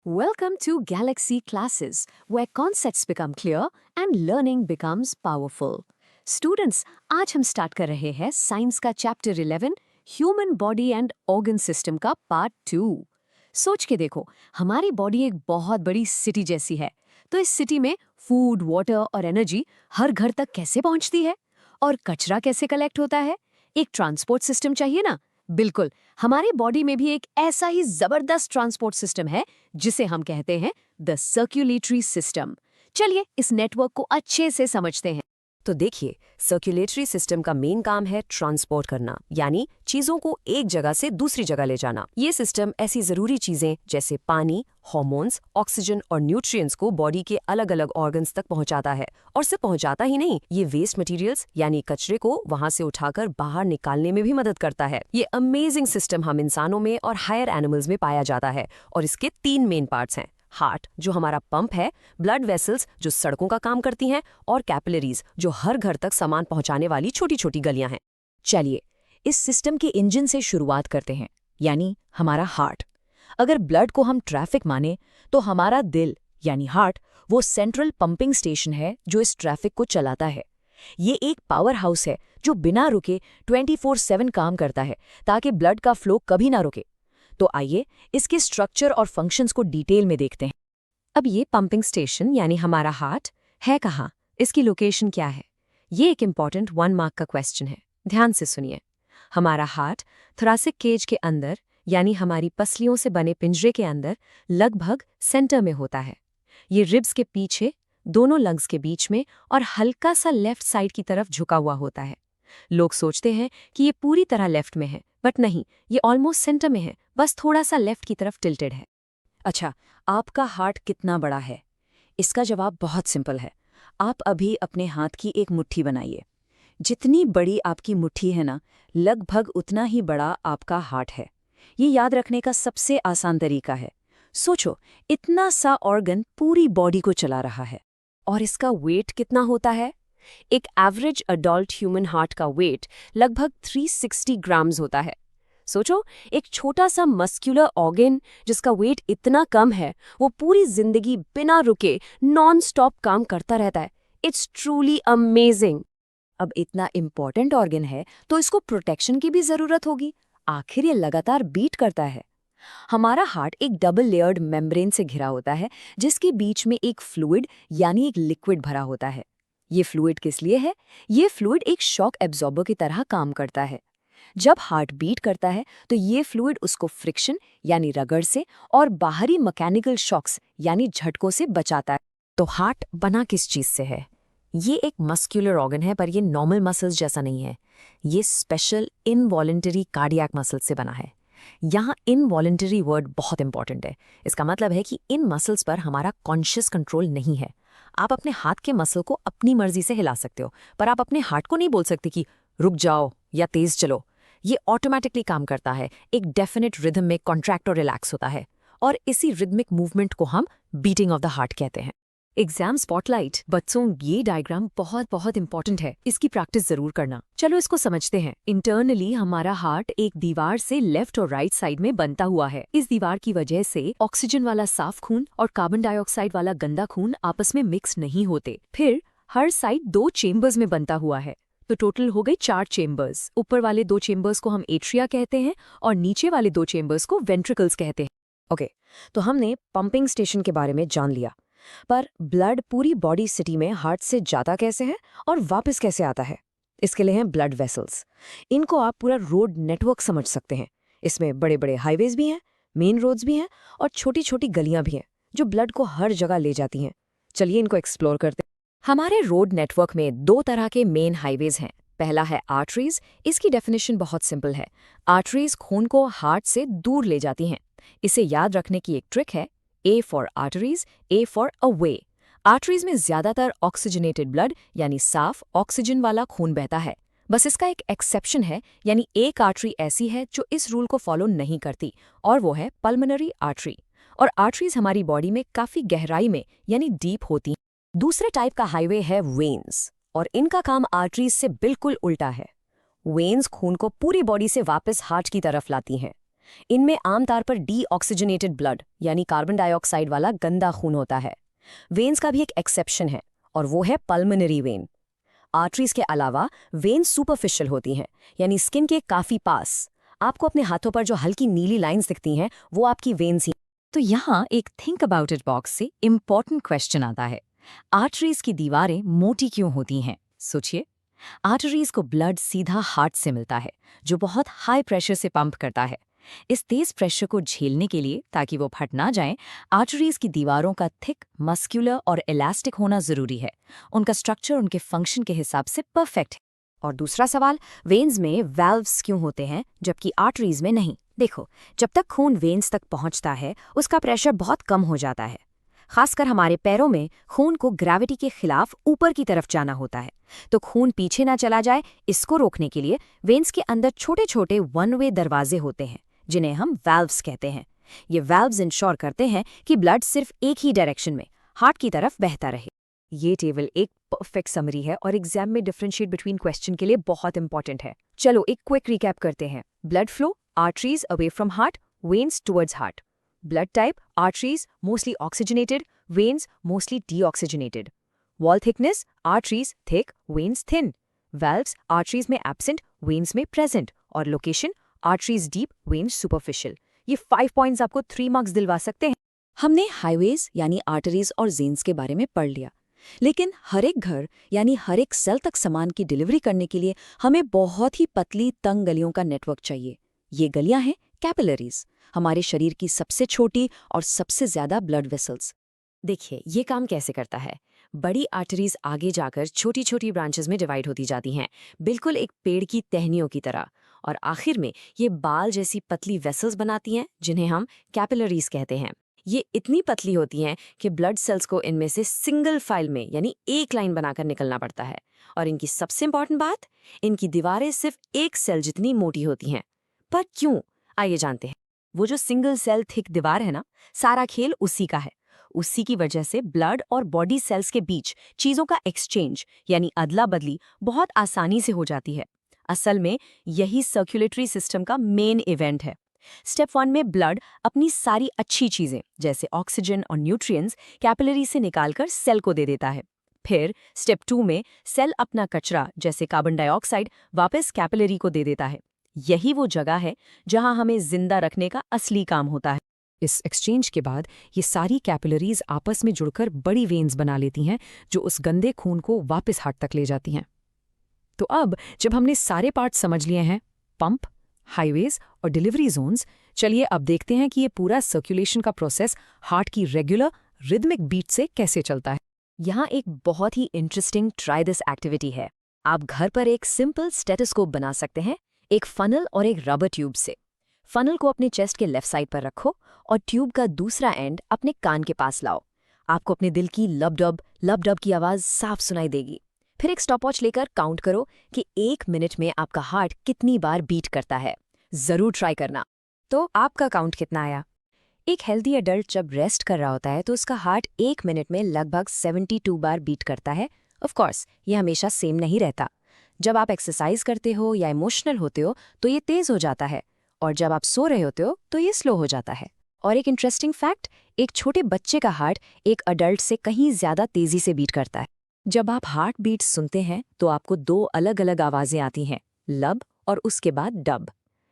Welcome to Galaxy Classes, where concepts become clear and learning becomes powerful. Students, आज हम start कर रहे हैं साइंस का chapter 11 human body and organ system का पार्ट 2। सोच के देखो, हमारी बॉडी एक बहुत बड़ी सिटी जैसी है, तो इस सिटी में फूड, वाटर और एनर्जी हर घर तक कैसे पहुंचती है? और कचरा कैसे कलेक्ट होता है? एक ट्रांसपोर्ट सिस्टम चाहिए ना? बिल्कुल, हमारी बॉडी में भी एक ऐसा ही जबरदस्त ट्रांसपोर्ट सिस्टम है जिसे हम कहते हैं द सर्कुलेटरी सिस्टम। चलिए इस नेटवर्क को अच्छे से समझते हैं। तो देखिए, सर्कुलेटरी सिस्टम का मेन काम है ट्रांसपोर्ट करना, यानी चीजों को एक जगह से दूसरी जगह ले जाना। ये सिस्टम ऐसी जरूरी चीजें जैसे पानी, हार्मोन्स, ऑक्सीजन और न्यूट्रिएंट्स को बॉडी के अलग अलग ऑर्गन्स तक पहुंचाता है। और सिर्फ पहुंचाता ही नहीं, ये वेस्ट मटेरियल्स यानी कचरे को वहां से उठाकर बाहर निकालने में भी मदद करता है। ये अमेजिंग सिस्टम हम इंसानों में और हायर एनिमल्स में पाया जाता है, और इसके 3 मेन पार्ट्स हैं। हार्ट, जो हमारा पंप है, ब्लड वेसल्स, जो सड़कों का काम करती हैं, और कैपिलरीज, जो हर घर तक सामान पहुंचाने वाली छोटी छोटी गलियां हैं। चलिए इस सिस्टम के इंजन से शुरुआत करते हैं, यानी हमारा हार्ट। अगर ब्लड को हम ट्रैफिक माने तो हमारा दिल यानी हार्ट वो सेंट्रल पंपिंग स्टेशन है जो इस ट्रैफिक को चलाता है। ये एक पावर हाउस है जो बिना रुके 24/7 काम करता है ताकि ब्लड का फ्लो कभी ना रुके। तो आइए इसके स्ट्रक्चर और फंक्शंस को डिटेल में देखते हैं। अब ये पंपिंग स्टेशन यानी हमारा हार्ट है कहाँ? इसकी लोकेशन क्या है? ये एक इम्पॉर्टेंट 1 मार्क का क्वेश्चन है। ध्यान से सुनिए। हमारा हार्ट थोरेसिक केज के अंदर यानी हमारी पसलियों से बने पिंजरे के अंदर लगभग सेंटर में होता है। ये रिब्स के पीछे, दोनों लंग्स के बीच में और हल्का सा लेफ्ट साइड की तरफ झुका हुआ होता है। लोग सोचते हैं कि ये पूरी तरह लेफ्ट में है, बट नहीं, ये ऑलमोस्ट सेंटर में है, बस थोड़ा सा लेफ्ट की तरफ टिल्टेड है। अच्छा, आपका हार्ट कितना बड़ा है? इसका जवाब बहुत सिंपल है। आप अभी अपने हाथ की एक मुट्ठी बनाइए। जितनी बड़ी आपकी मुट्ठी है ना, लगभग उतना ही बड़ा आपका हार्ट है। ये याद रखने का सबसे आसान तरीका है। सोचो, इतना सा ऑर्गन पूरी बॉडी को चला रहा है। और इसका वेट कितना होता है? एक एवरेज अडल्ट ह्यूमन हार्ट का वेट लगभग 360 ग्राम्स होता है। सोचो, एक छोटा सा मस्कुलर ऑर्गन जिसका वेट इतना कम है, वो पूरी जिंदगी बिना रुके नॉन स्टॉप काम करता रहता है। It's truly amazing. अब इतना इम्पॉर्टेंट ऑर्गन है तो इसको प्रोटेक्शन की भी जरूरत होगी। आखिर ये लगातार बीट करता है। हमारा हार्ट एक डबल लेयर्ड मेम्ब्रेन से घिरा होता है, जिसके बीच में एक फ्लूइड यानी एक लिक्विड भरा होता है। ये फ्लूइड किस लिए है? ये फ्लूइड एक शॉक एब्जॉर्बर की तरह काम करता है। जब हार्ट बीट करता है तो ये फ्लूइड उसको फ्रिक्शन यानी रगड़ से और बाहरी मैकेनिकल शॉक्स यानी झटकों से बचाता है। तो हार्ट बना किस चीज से है? ये एक मस्कुलर ऑर्गन है, पर ये नॉर्मल मसल्स जैसा नहीं है। ये स्पेशल इनवॉलेंटरी कार्डियक मसल्स से बना है। यहाँ इनवॉलेंटरी वर्ड बहुत इंपॉर्टेंट है। इसका मतलब है कि इन मसल्स पर हमारा कॉन्शियस कंट्रोल नहीं है। आप अपने हाथ के मसल को अपनी मर्जी से हिला सकते हो, पर आप अपने हार्ट को नहीं बोल सकते कि रुक जाओ या तेज चलो। ये ऑटोमेटिकली काम करता है, एक डेफिनेट रिदम में कॉन्ट्रैक्ट और रिलैक्स होता है, और इसी रिदमिक मूवमेंट को हम बीटिंग ऑफ द हार्ट कहते हैं। एग्जाम स्पॉटलाइट बच्चों, ये डायग्राम बहुत बहुत इंपॉर्टेंट है, इसकी प्रैक्टिस जरूर करना। चलो इसको समझते हैं। इंटरनली हमारा हार्ट एक दीवार से लेफ्ट और राइट साइड में बनता हुआ है। इस दीवार की वजह से ऑक्सीजन वाला साफ खून और कार्बन डाइऑक्साइड वाला गंदा खून आपस में मिक्स नहीं होते। फिर हर साइड 2 चेम्बर्स में बनता हुआ है, तो टोटल हो गई 4 चेम्बर्स। ऊपर वाले 2 चेम्बर्स को हम एट्रिया कहते हैं और नीचे वाले 2 चेम्बर्स को वेंट्रिकल्स कहते हैं। ओके, तो हमने पंपिंग स्टेशन के बारे में जान लिया, पर ब्लड पूरी बॉडी सिटी में हार्ट से जाता कैसे है और वापस कैसे आता है? इसके लिए हैं ब्लड वेसल्स। इनको आप पूरा रोड नेटवर्क समझ सकते हैं। इसमें बड़े बड़े हाईवेज भी हैं, मेन रोड्स भी हैं और छोटी छोटी गलियां भी हैं जो ब्लड को हर जगह ले जाती हैं। चलिए इनको एक्सप्लोर करते हैं। हमारे रोड नेटवर्क में 2 तरह के मेन हाईवेज हैं। पहला है आर्टरीज। इसकी डेफिनेशन बहुत सिंपल है। आर्टरीज खून को हार्ट से दूर ले जाती हैं। इसे याद रखने की एक ट्रिक है, A for arteries, A for away. Arteries में ज्यादातर ऑक्सीजनेटेड ब्लड यानी साफ ऑक्सीजन वाला खून बहता है। बस इसका एक एक्सेप्शन है, यानी एक आर्टरी ऐसी है जो इस रूल को फॉलो नहीं करती, और वो है पल्मोनरी आर्टरी। और आर्टरीज हमारी बॉडी में काफी गहराई में यानी डीप होती हैं। दूसरे टाइप का हाईवे है वेन्स, और इनका काम आर्टरीज से बिल्कुल उल्टा है। वेन्स खून को पूरी बॉडी से वापस हार्ट की तरफ लाती हैं। इनमें आमतौर पर डीऑक्सीजनेटेड ब्लड यानी कार्बन डाइऑक्साइड वाला गंदा खून होता है। वेन्स का भी एक एक्सेप्शन है और वो है पल्मोनरी वेन। आर्टरीज के अलावा वेन्स सुपरफिशियल होती हैं यानी स्किन के काफी पास। आपको अपने हाथों पर जो हल्की नीली लाइंस दिखती हैं वो आपकी वेन्स ही। तो यहाँ एक थिंक अबाउट इट बॉक्स से इम्पॉर्टेंट क्वेश्चन आता है, आर्टरीज की दीवारें मोटी क्यों होती हैं? सोचिए, आर्टरीज को ब्लड सीधा हार्ट से मिलता है जो बहुत हाई प्रेशर से पंप करता है। इस तेज प्रेशर को झेलने के लिए, ताकि वो फट ना जाएं, आर्टरीज की दीवारों का थिक, मस्कुलर और इलास्टिक होना जरूरी है। उनका स्ट्रक्चर उनके फंक्शन के हिसाब से परफेक्ट है। और दूसरा सवाल, वेन्स में वाल्व्स क्यों होते हैं जबकि आर्टरीज में नहीं? देखो, जब तक खून वेन्स तक पहुंचता है उसका प्रेशर बहुत कम हो जाता है। खासकर हमारे पैरों में खून को ग्रेविटी के खिलाफ ऊपर की तरफ जाना होता है, तो खून पीछे ना चला जाए इसको रोकने के लिए वेन्स के अंदर छोटे छोटे वन वे दरवाजे होते हैं जिन्हें हम वाल्व्स कहते हैं। ये वाल्व्स इंश्योर करते हैं कि ब्लड सिर्फ एक ही डायरेक्शन में हार्ट की तरफ बहता रहे। ये टेबल एक परफेक्ट समरी है और एग्जाम में डिफरेंशिएट बिटवीन क्वेश्चन के लिए बहुत इंपॉर्टेंट है। चलो एक क्विक रिकैप करते हैं। Blood flow, arteries away from heart, veins towards heart. Blood type, arteries mostly oxygenated, veins mostly deoxygenated. Wall thickness, arteries thick, veins thin. Valves, arteries में absent, veins में present. और location, arteries deep, veins superficial. ये 5 points आपको 3 marks दिलवा सकते हैं। हमने highways यानी आर्टरीज और वेन्स के बारे में पढ़ लिया, लेकिन हर एक घर यानी हर एक सेल तक सामान की डिलीवरी करने के लिए हमें बहुत ही पतली तंग गलियों का नेटवर्क चाहिए। ये गलियां हैं कैपिलरीज, हमारे शरीर की सबसे छोटी और सबसे ज्यादा ब्लड वेसल्स। देखिए ये काम कैसे करता है। बड़ी आर्टरीज आगे जाकर छोटी छोटी ब्रांचेस में डिवाइड होती जाती हैं, बिल्कुल एक पेड़ की टहनियों की तरह, और आखिर में ये बाल जैसी पतली वेसल्स बनाती हैं जिन्हें हम कैपिलरीज कहते हैं। ये इतनी पतली होती हैं कि ब्लड सेल्स को इनमें से सिंगल फाइल में यानी एक लाइन बनाकर निकलना पड़ता है। और इनकी सबसे इंपॉर्टेंट बात, इनकी दीवारें सिर्फ एक सेल जितनी मोटी होती हैं। पर क्यों, आइए जानते हैं। वो जो सिंगल सेल थिक दीवार है ना, सारा खेल उसी का है। उसी की वजह से ब्लड और बॉडी सेल्स के बीच चीजों का एक्सचेंज यानी अदला बदली बहुत आसानी से हो जाती है। असल में यही सर्कुलेटरी सिस्टम का मेन इवेंट है। स्टेप 1 में ब्लड अपनी सारी अच्छी चीजें जैसे ऑक्सीजन और न्यूट्रिएंट्स कैपिलरी से निकालकर सेल को दे देता है। फिर स्टेप 2 में सेल अपना कचरा जैसे कार्बन डाइऑक्साइड वापस कैपिलरी को दे देता है। यही वो जगह है जहां हमें जिंदा रखने का असली काम होता है। इस एक्सचेंज के बाद ये सारी कैपिलरीज आपस में जुड़कर बड़ी वेन्स बना लेती हैं जो उस गंदे खून को वापस हार्ट तक ले जाती हैं। तो अब जब हमने सारे पार्ट समझ लिए हैं, पंप, हाईवेज और डिलीवरी जोन्स, चलिए अब देखते हैं कि ये पूरा सर्कुलेशन का प्रोसेस हार्ट की रेगुलर रिदमिक बीट से कैसे चलता है। यहाँ एक बहुत ही इंटरेस्टिंग ट्राई दिस एक्टिविटी है। आप घर पर एक सिंपल स्टेथोस्कोप बना सकते हैं, एक फनल और एक रबर ट्यूब से। फनल को अपने चेस्ट के लेफ्ट साइड पर रखो और ट्यूब का दूसरा एंड अपने कान के पास लाओ। आपको अपने दिल की लब-डब की आवाज़ साफ सुनाई देगी। फिर एक स्टॉपवॉच लेकर काउंट करो कि 1 मिनट में आपका हार्ट कितनी बार बीट करता है। ज़रूर ट्राई करना। तो आपका काउंट कितना आया? एक हेल्दी एडल्ट जब रेस्ट कर रहा होता है तो उसका हार्ट 1 मिनट में लगभग 72 बार बीट करता है। ऑफ कोर्स ये हमेशा सेम नहीं रहता। जब आप एक्सरसाइज करते हो या इमोशनल होते हो तो ये तेज हो जाता है, और जब आप सो रहे होते हो तो ये स्लो हो जाता है। और एक इंटरेस्टिंग फैक्ट, एक छोटे बच्चे का हार्ट एक अडल्ट से कहीं ज्यादा तेजी से बीट करता है। जब आप हार्ट बीट सुनते हैं तो आपको 2 अलग अलग आवाजें आती हैं, लब और उसके बाद डब।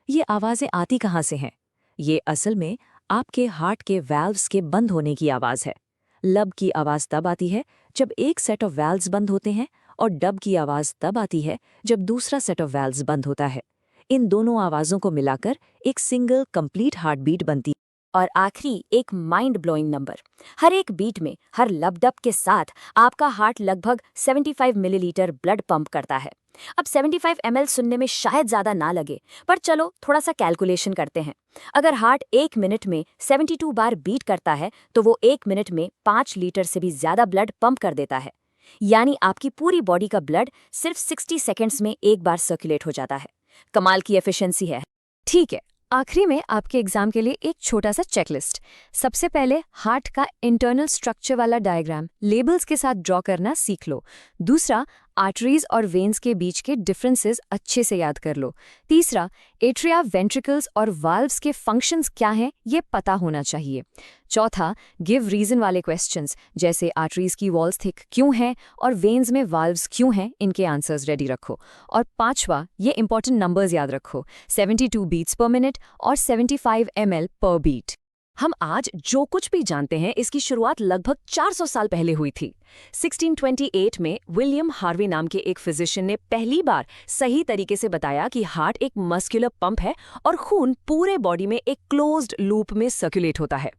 ये आवाजें आती कहाँ से हैं? ये असल में आपके हार्ट के वाल्व्स के बंद होने की आवाज है। लब की आवाज तब आती है जब एक सेट ऑफ वाल्व्स बंद होते हैं, और डब की आवाज तब आती है जब दूसरा सेट ऑफ वाल्व्स बंद होता है। इन दोनों आवाजों को मिलाकर एक सिंगल कंप्लीट हार्ट बीट बनती है। और आखिरी एक माइंड ब्लोइंग नंबर, हर एक बीट में हर लब डब के साथ आपका हार्ट लगभग 75 मिलीलीटर ब्लड पंप करता है। अब 75 ml सुनने में शायद ज्यादा ना लगे, पर चलो थोड़ा सा कैलकुलेशन करते हैं। अगर हार्ट 1 मिनट में 72 बार बीट करता है तो वो 1 मिनट में 5 लीटर से भी ज्यादा ब्लड पंप कर देता है। यानी आपकी पूरी बॉडी का ब्लड सिर्फ 60 सेकेंड्स में एक बार सर्कुलेट हो जाता है। कमाल की एफिशिएंसी है। ठीक है, आखिरी में आपके एग्जाम के लिए एक छोटा सा चेकलिस्ट। सबसे पहले हार्ट का इंटरनल स्ट्रक्चर वाला डायग्राम लेबल्स के साथ ड्रॉ करना सीख लो। दूसरा, आर्टरीज और वेन्स के बीच के डिफरेंसेस अच्छे से याद कर लो। तीसरा, एट्रिया, वेंट्रिकल्स और वाल्व्स के फंक्शंस क्या हैं ये पता होना चाहिए। चौथा, गिव रीजन वाले क्वेश्चंस जैसे आर्टरीज की वॉल्स थिक क्यों हैं और वेन्स में वाल्व्स क्यों हैं, इनके आंसर्स रेडी रखो। और पांचवा, ये इंपॉर्टेंट नंबर्स याद रखो, 72 बीट्स पर मिनट और 75 ml पर बीट। हम आज जो कुछ भी जानते हैं इसकी शुरुआत लगभग 400 साल पहले हुई थी। 1628 में विलियम हार्वे नाम के एक फिजिशियन ने पहली बार सही तरीके से बताया कि हार्ट एक मस्कुलर पंप है और खून पूरे बॉडी में एक क्लोज्ड लूप में सर्कुलेट होता है।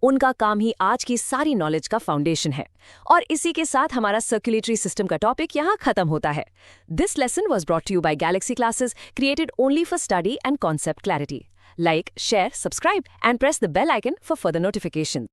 उनका काम ही आज की सारी नॉलेज का फाउंडेशन है। और इसी के साथ हमारा सर्कुलेटरी सिस्टम का टॉपिक यहाँ खत्म होता है। This lesson was brought to you by Galaxy classes, created only for study and concept clarity. Like, share, subscribe, and press the bell icon for further notifications.